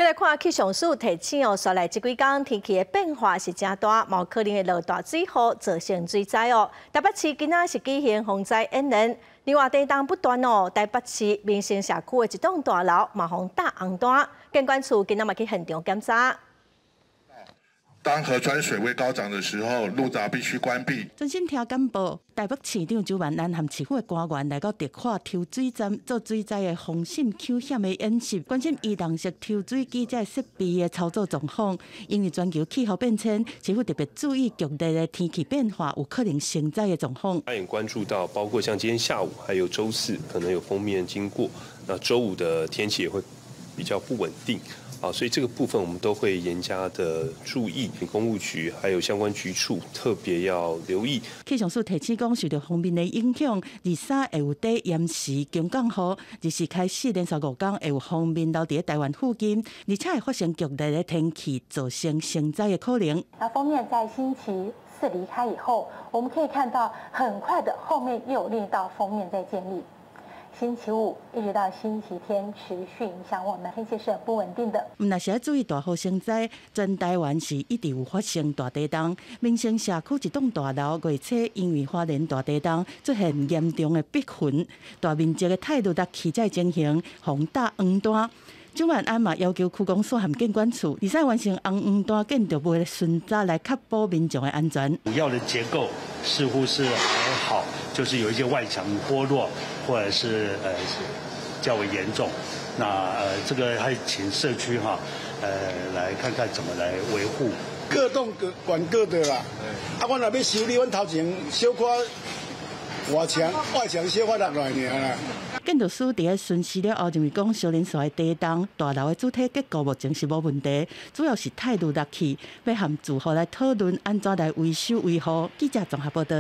再来看气象署提醒哦，说来这几天天气的变化是真大，毛可能会落大水雨，造成水灾哦。台北市今仔是举行防灾演练，另外地动不断哦。台北市民生社区的一栋大楼嘛，防大红单，监管处今仔嘛去现场检查。 当河川水位高涨的时候，路闸必须关闭。专心听简报，台北市长周万安和市府的官员来到迪化抽水站做水灾的防汛抢险的演习，关心移动式抽水机这设备的操作状况。因为全球气候变迁，市府特别注意剧烈的天气变化有可能生灾的状况。他也关注到，包括像今天下午还有周四可能有锋面经过，那周五的天气也会比较不稳定。 所以这个部分我们都会严加的注意，公务局还有相关局处特别要留意。气象署提醒讲，受到锋面的影响，23会有底延时强降雨，24开始连续5天会有锋面留伫台湾附近，而且会发生剧烈的天气，造成生灾的可能。那锋面在星期4离开以后，我们可以看到很快的后面又有另一道锋面在建立。 星期5一直到星期天持续影响我们，天气是很不稳定的。那是要注意大雨生灾，全台湾是一直有发生大地震。民生社区一栋大楼月初因为花莲大地震出现严重的壁痕，大面积的态度落气在进行防大黄单。 周万安嘛要求区公所和监管处，而且完成红黄单建筑物的巡查，来确保民众的安全。主要的结构似乎是还好，就是有一些外墙剥落，或者是较为严重。那这个还请社区来看看怎么来维护。各栋管各的啦。啊，我若要修理，阮头前小可外墙小可落来尔啦。 建筑师伫咧巡视了后，认为讲小林所的地动大楼的主体结构目前是无问题，主要是态度落去，要和住户来讨论安怎来维修维护。记者综合报道。